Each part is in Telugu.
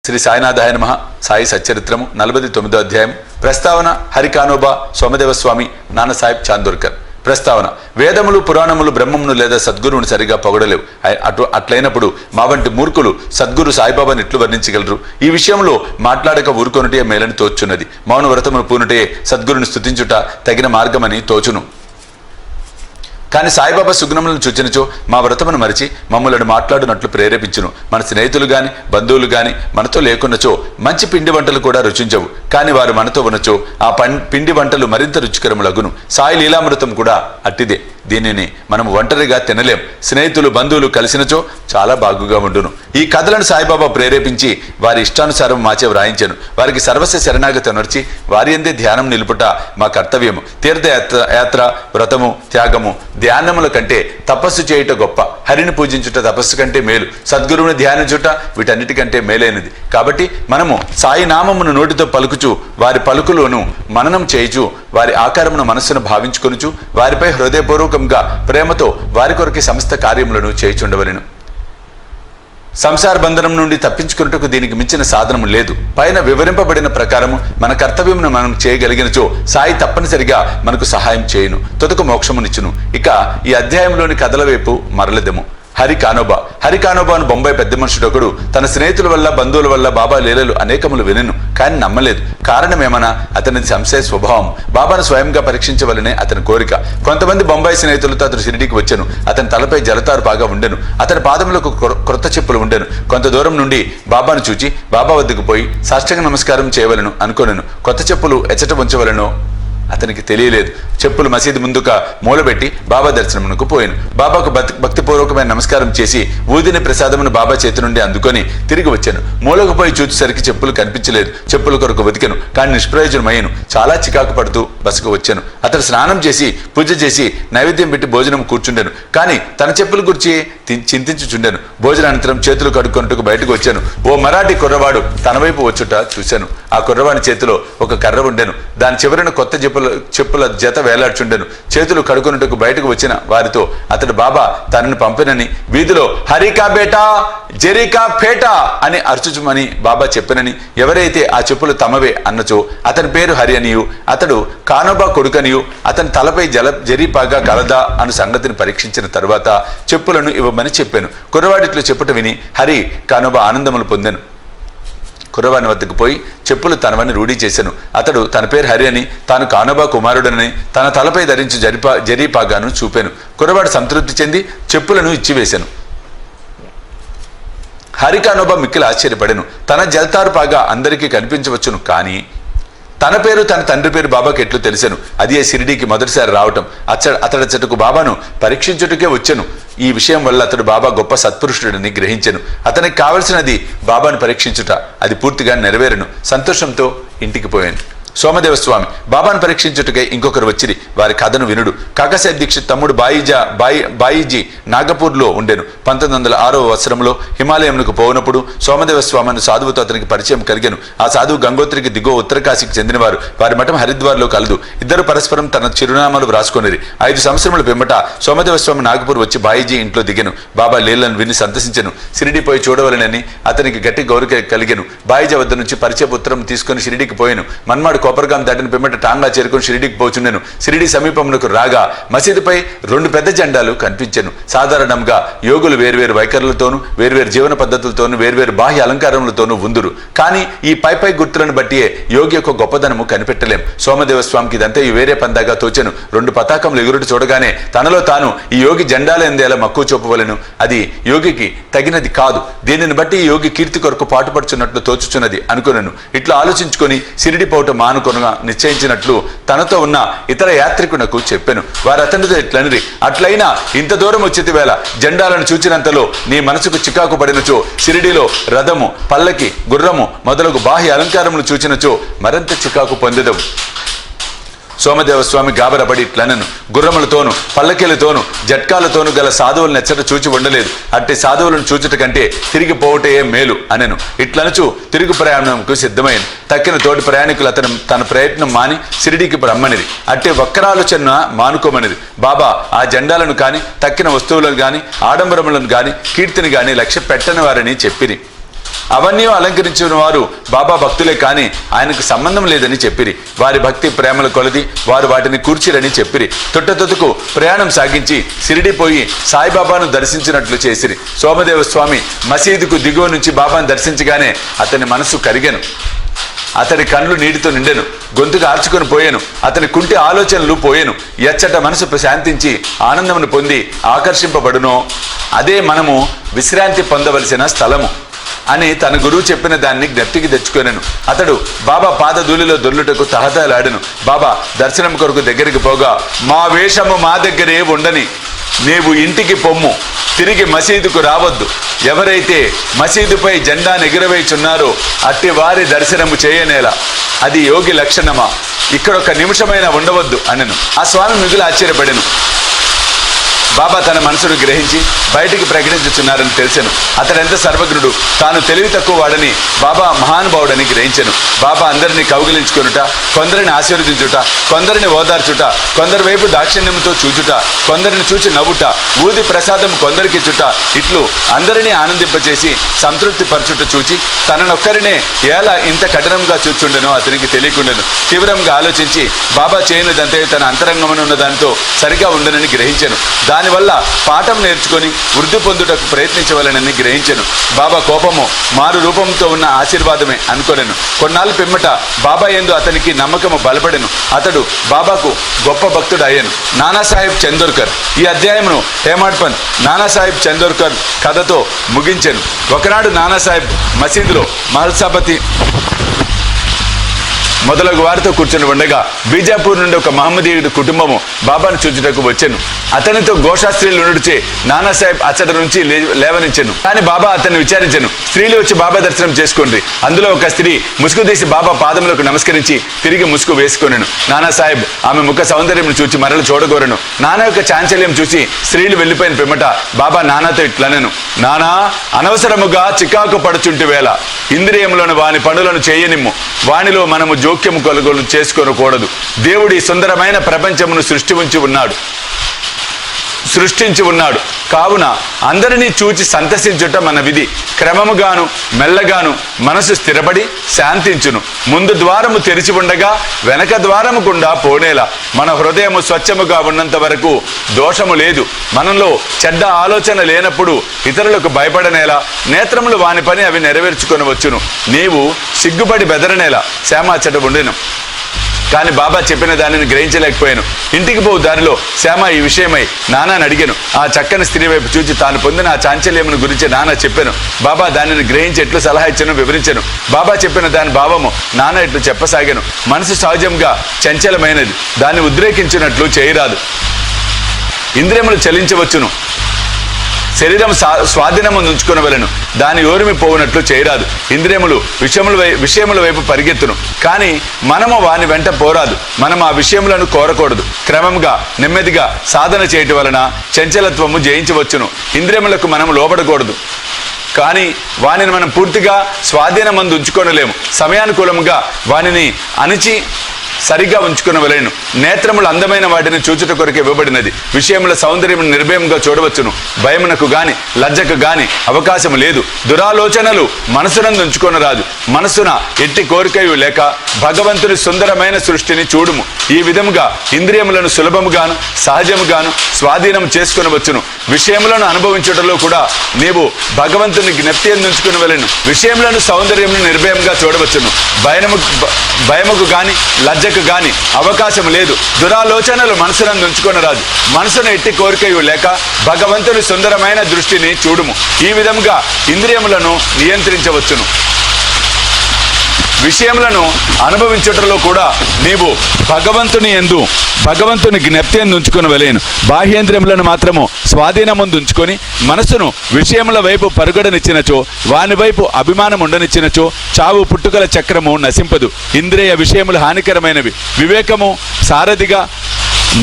శ్రీ సాయినాథాయ నమః. సాయి సచ్చరిత్రము 49వ అధ్యాయం. ప్రస్తావన హరికానోబా సోమదేవ స్వామి నానాసాహెబ్ చాందోర్కర్. ప్రస్తావన: వేదములు పురాణములు బ్రహ్మమును లేదా సద్గురువును సరిగా పొగడలేవు. అట్లయినప్పుడు మా వంటి మూర్ఖులు సద్గురు సాయిబాబాని ఎట్లు వర్ణించగలరు? ఈ విషయంలో మాట్లాడక ఊరుకొనుటే మేలని తోచున్నది. మౌన వ్రతమును పూనుటే సద్గురుని స్తుతించుట తగిన మార్గమని తోచును. కానీ సాయిబాబా సుగుణములను చూచినచో మా వ్రతమును మరిచి మమ్మలను మాట్లాడినట్లు ప్రేరేపించును. మన స్నేహితులు గాని బంధువులు గాని మనతో లేకున్నచో మంచి పిండి వంటలు కూడా రుచించవు. కానీ వారు మనతో ఉన్నచో ఆ పిండి వంటలు మరింత రుచికరములగును. సాయి లీలామృతం కూడా అట్టిదే. దీనిని మనం ఒంటరిగా తినలేం. స్నేహితులు బంధువులు కలిసినచో చాలా బాగుగా ఉండును. ఈ కథలను సాయిబాబా ప్రేరేపించి వారి ఇష్టానుసారం మాచే వ్రాయించాను. వారికి సర్వస్వ శరణాగతి నడిచి వారి అందే ధ్యానం నిలుపుట మా కర్తవ్యము. తీర్థయాత్ర వ్రతము త్యాగము ధ్యానముల కంటే తపస్సు చేయుట గొప్ప. హరిని పూజించుట తపస్సు కంటే మేలు. సద్గురువుని ధ్యానించుట వీటన్నిటికంటే మేలైనది. కాబట్టి మనము సాయి నామమును నోటితో పలుకుచు వారి పలుకులోను మననం చేయుచు వారి ఆకారమును మనస్సును భావించుకొనుచు వారిపై హృదయపూర్వకంగా ప్రేమతో వారి కొరకు సమస్త కార్యములను చేయుచుండవలెను. సంసార బంధనం నుండి తప్పించుకున్నట్టుకు దీనికి మించిన సాధనము లేదు. పైన వివరింపబడిన ప్రకారము మన కర్తవ్యమును మనం చేయగలిగినచో సాయి తప్పనిసరిగా మనకు సహాయం చేయును, తుదకు మోక్షమునిచ్చును. ఇక ఈ అధ్యాయంలోని కథల వైపు మరలదెము. హరికానోబాను బొంబాయి పెద్ద మనుషుడు ఒకడు తన స్నేహితుల వల్ల బంధువుల వల్ల బాబా లీలలు అనేకములు వినెను, కానీ నమ్మలేదు. కారణమేమన్నా అతనిది సంశయ స్వభావం. బాబాను స్వయంగా పరీక్షించవలనే అతని కోరిక. కొంతమంది బొంబాయి స్నేహితులతో అతను షిరిడీకి వచ్చాను. అతని తలపై జలతారు బాగా ఉండెను. అతని పాదములకు క్రొత్త చెప్పులు ఉండెను. కొంత దూరం నుండి బాబాను చూచి బాబా వద్దకు పోయి సాష్టాంగ నమస్కారం చేయవలను అనుకోనెను. కొత్త చెప్పులు ఎచ్చట ఉంచవలనో అతనికి తెలియలేదు. చెప్పులు మసీదు ముందుక మూలబెట్టి బాబా దర్శనమునకు పోయాను. బాబాకు భక్తిపూర్వకమైన నమస్కారం చేసి ఊదిని ప్రసాదమును బాబా చేతి నుండి అందుకొని తిరిగి వచ్చాను. మూలకు పోయి చూచేసరికి చెప్పులు కనిపించలేదు. చెప్పుల కొరకు వెతికాను, కానీ నిష్ప్రయోజనమయ్యాను. చాలా చికాకు పడుతూ బసకు వచ్చాను. అతడు స్నానం చేసి పూజ చేసి నైవేద్యం పెట్టి భోజనం కూర్చుండాను, కానీ తన చెప్పుల గురించి చింతించుచుండాను. భోజనానంతరం చేతులు కడుక్కొంటూ బయటకు వచ్చాను. ఓ మరాఠీ కుర్రవాడు తన వైపు వచ్చుట చూశాను. ఆ కుర్రవాడి చేతిలో ఒక కర్ర ఉండెను. దాని చివరన కొత్త చెప్పుల జత వేలాడుచుండెను. చేతులు కడుకొనుటకు బయటకు వచ్చిన వారితో అతడు బాబా తనను పంపినని, వీధిలో హరికా బేటా జెరికా ఫేటా అని అర్చుచుమని బాబా చెప్పినని, ఎవరైతే ఆ చెప్పులు తమవే అన్నచో అతని పేరు హరి అనియు, అతడు కానోబా కొడుకనియు, అతని తలపై జరీపాగా కలదా అను సంగతిని పరీక్షించిన తరువాత చెప్పులను ఇవ్వమని చెప్పాను. కుర్రవాడిట్లు చెప్పుట విని హరి కానోబా ఆనందములు పొందాను. కుర్రవాని వద్దకు పోయి చెప్పులు తనవని రూఢీ చేశాను. అతడు తన పేరు హరి అని, తాను కానోబా కుమారుడని తన తలపై ధరించి జరీపాగాను చూపాను. కుర్రవాడు సంతృప్తి చెంది చెప్పులను ఇచ్చివేశాను. హరి కానోబా మిక్కిలి ఆశ్చర్యపడెను. తన జల్తారు పాగా అందరికీ కనిపించవచ్చును, కానీ తన పేరు తన తండ్రి పేరు బాబాకి ఎట్లు తెలిసెను. అదే షిరిడీకి మొదటిసారి రావటం. అతడచ్చటకు బాబాను పరీక్షించుటకే వచ్చెను. ఈ విషయం వల్ల అతడు బాబా గొప్ప సత్పురుషుడని గ్రహించెను. అతనికి కావలసినది బాబాను పరీక్షించుట. అది పూర్తిగా నెరవేరెను. సంతోషంతో ఇంటికి పోయాను. సోమదేవస్వామి బాబాను పరీక్షించుటకై ఇంకొకరు వచ్చిరి. వారి కథను వినుడు. కాకసాహెబ్ దీక్షిత్ తమ్ముడు బాయిజీ నాగపూర్లో ఉండెను. 1906వ సంవత్సరంలో హిమాలయంకు పోయినప్పుడు సోమదేవస్వామి అను సాధువుతో అతనికి పరిచయం కలిగెను. ఆ సాధువు గంగోత్రికి దిగువ ఉత్తరకాశీకి చెందినవారు. వారి మఠం హరిద్వార్లో కలదు. ఇద్దరు పరస్పరం తన చిరునామాలు వ్రాసుకొనిరి. 5 సంవత్సరముల పిమ్మట సోమదేవస్వామి నాగపూర్ వచ్చి బాయిజీ ఇంట్లో దిగెను. బాబా లీలను విని సంతసించెను. షిరిడీ పోయి చూడవలనని అతనికి గట్టి గౌరవ కలిగెను. బాయిజీ వద్ద నుంచి పరిచయ ఉత్తరం తీసుకుని షిరిడీకి పోయాను. మన్మాడు కోపర్గాం దాటిన పిమ్మట టాంగా చేరుకుని షిరిడీకి పోచుండెను. షిరిడీ సమీపమునకు రాగా మసీదుపై 2 పెద్ద జెండాలు కనిపించెను. సాధారణంగా యోగులు వేర్వేరు వైఖరులతోనూ వేర్వేరు జీవన పద్ధతులతోనూ వేర్వేరు బాహ్య అలంకారములతోనూ ఉందురు. కానీ ఈ పై గుర్తులను బట్టియే యోగి యొక్క గొప్పదనము కనిపెట్టలేం. సోమదేవస్వామికి ఇదంతా వేరే పందాగా తోచెను. 2 పతాకములు ఎగురుట చూడగానే తనలో తాను ఈ యోగి జెండాలు ఎందేలా మక్కువ చూపవలెను. అది యోగికి తగినది కాదు. దీనిని బట్టి ఈ యోగి కీర్తి కొరకు పాటుపడుచున్నట్లు తోచుచున్నది అనుకున్నాను. ఇట్లా ఆలోచించుకొని షిరిడీ పోవటం మానుకొనగా నిశ్చయించినట్లు తనతో ఉన్న ఇతర యాత్రికునకు చెప్పాను. వారు అతనితో ఇట్లనిరి, అట్లయినా ఇంత దూరం వచ్చేది వేళ జెండాలను చూచినంతలో నీ మనసుకు చికాకు పడినచో షిరిడీలో రథము పల్లకి గుర్రము మొదలగు బాహ్య అలంకారములు చూచినచో మరింత చికాకు పొందెదవు. సోమదేవస్వామి గాబరపడి ఇట్లనను, గుర్రములతోను పల్లకీలతోను జట్కాలతోను గల సాధువులను ఎచ్చట చూచి ఉండలేదు. అట్టి సాధువులను చూచుట కంటే తిరిగి పోవటే మేలు అనెను. ఇట్లనుచు తిరుగు ప్రయాణంకు సిద్ధమైంది. తక్కిన తోటి ప్రయాణికులు తన ప్రయత్నం మాని షిరిడీకి రమ్మనిది. అట్టి వక్రాలోచన మానుకోమనిది. బాబా ఆ జెండాలను కాని తక్కిన వస్తువులను గాని ఆడంబరములను గాని కీర్తిని గాని లక్ష్య పెట్టని వారని చెప్పిరి. అవన్నీ అలంకరించిన వారు బాబా భక్తులే కాని ఆయనకు సంబంధం లేదని చెప్పిరి. వారి భక్తి ప్రేమల కొలది వారు వాటిని కూర్చిరని చెప్పిరి. తొట్టతొట్టుకు ప్రయాణం సాగించి షిరిడీపోయి సాయిబాబాను దర్శించినట్లు చేసిరి. సోమదేవ స్వామి మసీదుకు దిగువ నుంచి బాబాను దర్శించగానే అతని మనసు కరిగెను. అతడి కళ్ళు నీటితో నిండెను. గొంతుకు ఆర్చుకొని పోయాను. అతని కుంటి ఆలోచనలు పోయాను. ఎచ్చట మనసు శాంతించి ఆనందమును పొంది ఆకర్షింపబడునో అదే మనము విశ్రాంతి పొందవలసిన స్థలము అని తన గురువు చెప్పిన దాన్ని జ్ఞప్తికి తెచ్చుకొనెను. అతడు బాబా పాదధూళిలో దొర్లుటకు తహతలాడెను. బాబా దర్శనం కొరకు దగ్గరికి పోగా, మా వేషము మా దగ్గరే ఉండని, నీవు ఇంటికి పొమ్ము, తిరిగి మసీదుకు రావద్దు. ఎవరైతే మసీదుపై జెండాను ఎగురవేయుచున్నారో అట్టి వారి దర్శనము చేయనేలా, అది యోగి లక్షణమా? ఇక్కడ ఒక నిమిషమైనా ఉండవద్దు అనెను. ఆ స్వామి మిగులు ఆశ్చర్యపడెను. బాబా తన మనసును గ్రహించి బయటికి ప్రకటించుచున్నారని తెలిసెను. అతడెంత సర్వజ్ఞుడు, తాను తెలివి తక్కువ వాడని, బాబా మహానుభావుడని గ్రహించెను. బాబా అందరినీ కౌగిలించుకొనుట, కొందరిని ఆశీర్వదించుట, కొందరిని ఓదార్చుట, కొందరి వైపు దాక్షిణ్యంతో చూచుట, కొందరిని చూచి నవ్వుట, ఊది ప్రసాదం కొందరికి చుట, ఇట్లు అందరినీ ఆనందింపచేసి సంతృప్తి పరచుట చూచి తననొక్కరినే ఎలా ఇంత కఠినంగా చూచుండెనో అతనికి తెలియకుండెను. తీవ్రంగా ఆలోచించి బాబా చేయనిదంతే తన అంతరంగమనున్న దానితో సరిగా ఉండనని గ్రహించెను. దానివల్ల పాఠం నేర్చుకొని వృద్ధి పొందుటకు ప్రయత్నించవలనని గ్రహించెను. బాబా కోపము మారు రూపంతో ఉన్న ఆశీర్వాదమే అనుకొనెను. కొన్నాళ్ళు పిమ్మట బాబా యందు అతనికి నమ్మకము బలపడెను. అతడు బాబాకు గొప్ప భక్తుడు అయ్యాను. నానాసాహెబ్ చందోర్కర్ ఈ అధ్యాయమును హేమాడ్పంత్ నానాసాహెబ్ చందోర్కర్ కథతో ముగించెను. ఒకనాడు నానాసాహెబ్ మసీదులో మహల్సాపతి మొదలగు వారితో కూర్చొని ఉండగా బీజాపూర్ నుండి ఒక మహమ్మదీయుడి కుటుంబము బాబాను చూచుటకు వచ్చెను. అతనితో ఘోషా స్త్రీలు ఉండుచే నానాసాహెబ్ అచ్చట నుంచి లేవనించెను. కానీ బాబా అతన్ని విచారించెను. స్త్రీలు వచ్చి బాబా దర్శనం చేసుకోండి. అందులో ఒక స్త్రీ ముసుగు తీసి బాబా పాదములకు నమస్కరించి తిరిగి ముసుగు వేసుకొనెను. నానాసాహెబ్ ఆమె ముఖ సౌందర్యం చూచి మరల చూడగోరెను. నానా యొక్క చాంచల్యం చూసి స్త్రీలు వెళ్లిపోయిన పిమ్మట బాబా నానాతో ఇట్లనెను, నానా, అనవసరముగా చికాకు పడుచుంటి వేళ ఇంద్రియములను వాని పనులను చేయనిమ్ము. వానిలో మనము జోక్యము కొలుగోలు చేసుకోనకూడదు. దేవుడి సుందరమైన ప్రపంచమును సృష్టించి ఉన్నాడు. కావున అందరినీ చూచి సంతసించుట మన విధి. క్రమముగాను మెల్లగాను మనసు స్థిరపడి శాంతించును. ముందు ద్వారము తెరిచి ఉండగా వెనక ద్వారము గుండా పోనేలా. మన హృదయము స్వచ్ఛముగా ఉన్నంత వరకు దోషము లేదు. మనలో చెడ్డ ఆలోచన లేనప్పుడు ఇతరులకు భయపడనేలా. నేత్రములు వాని పని అవి నెరవేర్చుకొనవచ్చును. నీవు సిగ్గుపడి బెదరనేలా. శ్యామాచట ఉండెను. కానీ బాబా చెప్పిన దానిని గ్రహించలేకపోయాను. ఇంటికి పోవు దారిలో శ్యామ ఈ విషయమై నానాని అడిగాను. ఆ చక్కని స్త్రీ వైపు చూచి తాను పొందిన ఆ చాంచల్యమును గురించి నానా చెప్పాను. బాబా దానిని గ్రహించి ఎట్లు సలహా ఇచ్చాను వివరించాను. బాబా చెప్పిన దాని భావము నానా ఇట్లు చెప్పసాగాను. మనసు సహజంగా చంచలమైనది, దాన్ని ఉద్రేకించినట్లు చేయరాదు. ఇంద్రియములు చలించవచ్చును, శరీరం స్వాధీనము ఉంచుకొనవలెను, దాని ఓరిమి పోవునట్లు చేయరాదు. ఇంద్రియములు విషయముల వైపు పరిగెత్తును, కానీ మనము వాని వెంట పోరాదు. మనం ఆ విషయములను కోరకూడదు. క్రమంగా నెమ్మదిగా సాధన చేయటం వలన చంచలత్వము జయించవచ్చును. ఇంద్రియములకు మనం లోబడకూడదు, కానీ వానిని మనం పూర్తిగా స్వాధీనమందు ఉంచుకొనలేము. సమయానుకూలముగా వానిని అణిచి సరిగా ఉంచుకునవలేను. నేత్రములు అందమైన వాటిని చూచుట కొరకు ఇవ్వబడినది. విషయముల సౌందర్యం నిర్భయంగా చూడవచ్చును. భయమునకు గాని లజ్జకు గాని అవకాశము లేదు. దురాలోచనలు మనసునందు ఉంచుకొనరాదు. మనసున ఎట్టి కోరికయు లేక భగవంతుని సుందరమైన సృష్టిని చూడుము. ఈ విధముగా ఇంద్రియములను సులభముగాను సహజముగాను స్వాధీనం చేసుకొనవచ్చును. విషయములను అనుభవించుటలో కూడా నీవు భగవంతుని జ్ఞప్తి ఉంచుకునవలెను. విషయములను సౌందర్యమును నిర్భయంగా చూడవచ్చును. భయముకు గాని లజ్జకు గాని అవకాశం లేదు. దురాలోచనలు మనసునందు ఉంచుకొనరాదు. మనసును ఎట్టి కోరికయు లేక భగవంతుని సుందరమైన దృష్టిని చూడుము. ఈ విధంగా ఇంద్రియములను నియంత్రించవచ్చును. విషయములను అనుభవించుటలో కూడా నీవు భగవంతుని జ్ఞప్తి ఉంచుకొనవలెను. బాహ్యేంద్రియములను మాత్రము స్వాధీనముందు ఉంచుకొని మనసును విషయముల వైపు పరుగడనిచ్చినచో, వాని వైపు అభిమానం ఉండనిచ్చినచో చావు పుట్టుకల చక్రము నశింపదు. ఇంద్రియ విషయములు హానికరమైనవి. వివేకము సారథిగా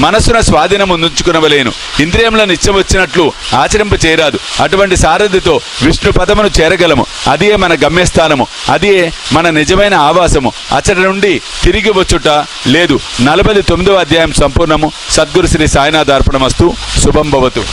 మనసున స్వాధీనము ఉంచుకునవలేను. ఇంద్రియములను ఇచ్చం వచ్చినట్లు ఆచరింప చేయరాదు. అటువంటి సారథితో విష్ణు పదమును చేరగలము. అదే మన గమ్యస్థానము, అదే మన నిజమైన ఆవాసము. అచ్చటి నుండి తిరిగి వచ్చుట లేదు. 49వ అధ్యాయం సంపూర్ణము. సద్గురు శ్రీ సాయినాథ్ అర్పణమస్తు. శుభం భవతు.